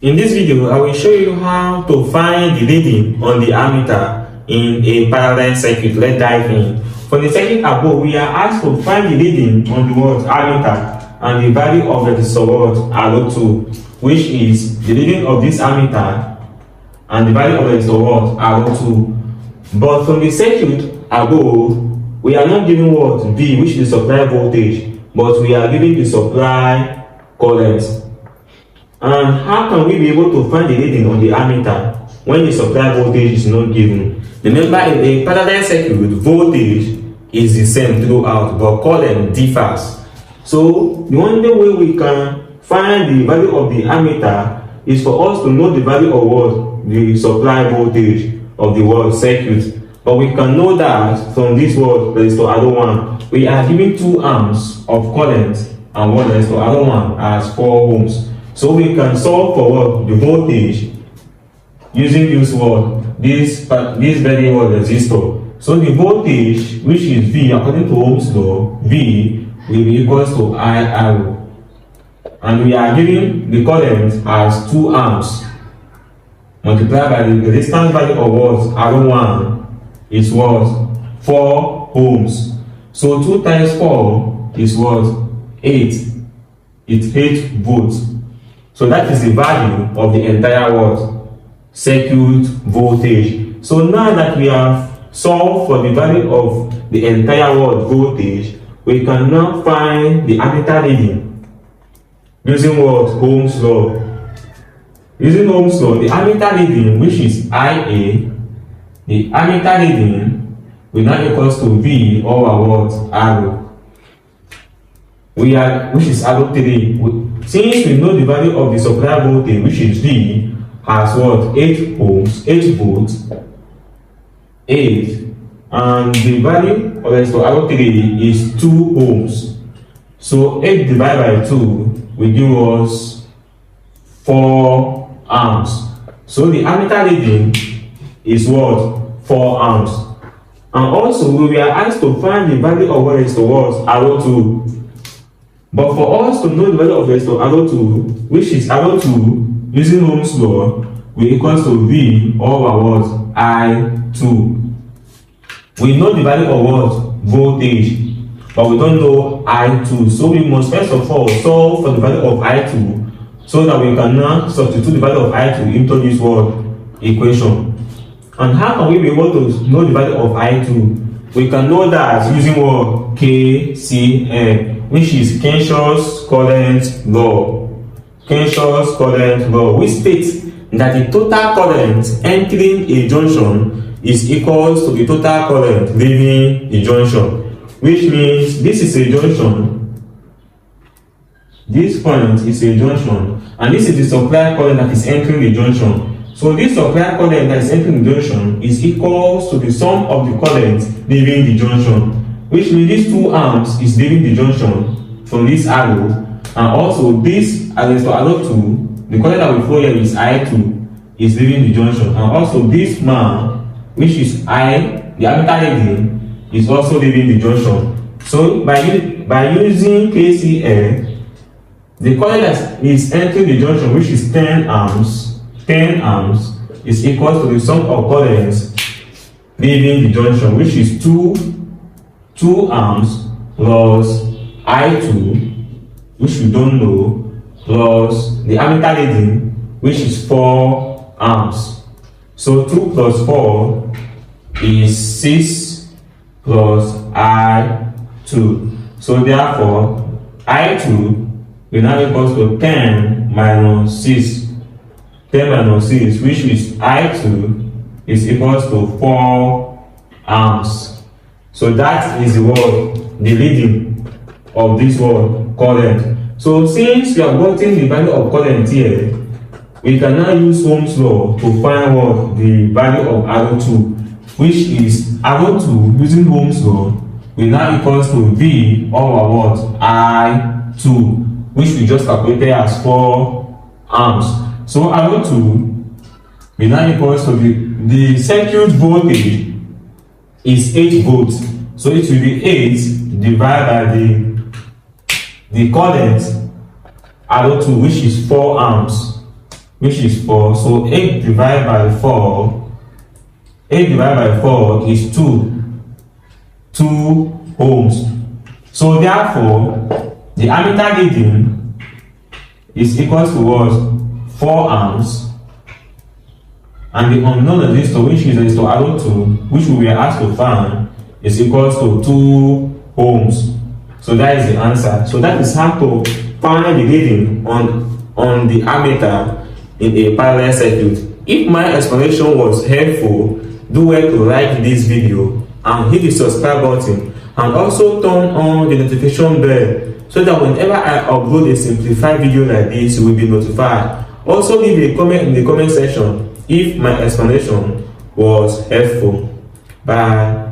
In this video, I will show you how to find the reading on the ammeter in a parallel circuit. Let's dive in. For the circuit above, we are asked to find the reading on the ammeter and the value of the resistor R02, which is the reading of this ammeter and the value of the resistor R02. But from the circuit above, we are not given what V, which is the supply voltage, but we are given the supply current. And how can we be able to find the reading on the ammeter when the supply voltage is not given? Remember, in a parallel circuit, voltage is the same throughout, but current differs. So the only way we can find the value of the ammeter is for us to know the value of what the supply voltage of the circuit. But we can know that from this resistor R1, we are given 2 amps of current and one resistor R1 as 4 ohms. So we can solve for the voltage using this very resistor. So the voltage, which is V according to Ohm's law, V will be equals to IR. And we are given the current as 2 amps multiplied by the resistance value of R1 is 4 ohms. So 2 times 4 is 8. It's 8 volts. So that is the value of the entire circuit voltage. So now that we have solved for the value of the entire voltage, we can now find the ammeter reading using Ohm's law. Using Ohm's law, the ammeter reading, which is IA, the ammeter reading will now equals to V over R, which is R3. Since we know the value of the supply voltage, which is V, has 8 ohms, 8 volts, 8, and the value of the R3 is 2 ohms. So 8 divided by 2 will give us 4 amps. So the ammeter reading is 4 amps. And also we were asked to find the value of R02. But for us to know the value of resistor R02, which is R02 using Ohm's law, will equals to V over I2. We know the value of voltage, but we don't know I2. So we must first of all solve for the value of I2, so that we can now substitute the value of I2 into this equation. And how can we be able to know the value of I2? We can know that using KCL, which is Kirchhoff's current law. Kirchhoff's current law, which states that the total current entering a junction is equals to the total current leaving the junction, which means this is a junction, this point is a junction, and this is the supply current that is entering the junction. So this supply current that is entering the junction is equals to the sum of the current leaving the junction, which means these 2 amps is leaving the junction from this arrow, and also this resistor R2, the current that will flow here is I2, is leaving the junction, and also this man, which is I, the ammeter reading, is also leaving the junction. So by using KCL, the current that is entering the junction, which is 10 amps, is equal to the sum of currents leaving the junction, which is 2 amps plus I2, which we don't know, plus the ammeter reading, which is 4 amps. So 2 plus 4 is 6 plus I2. So therefore, I2 will now equals to 10 minus 6. 10 minus 6, which is I2, is equals to 4 amps. So that is the reading of this current. So since we have gotten the value of current here, we can now use Ohm's law to find the value of R02, which is R02 using Ohm's law will now equals to V over I2, which we just calculated as 4 amps. So R02 will now equals to the circuit voltage is 8 volts. So it will be 8 divided by the current R02, which is 4 amps. which is 4. So 8 divided by 4, 8 divided by 4 is 2 ohms. So therefore, the ammeter reading is equal to what? 4 amps, and the unknown resistor, which is resistor R2, which we were asked to find, is equal to 2 ohms. So that is the answer. So that is how to find the reading on the ammeter in a parallel circuit. If my explanation was helpful, do well to like this video and hit the subscribe button, and also turn on the notification bell so that whenever I upload a simplified video like this, you will be notified. Also leave a comment in the comment section if my explanation was helpful. Bye.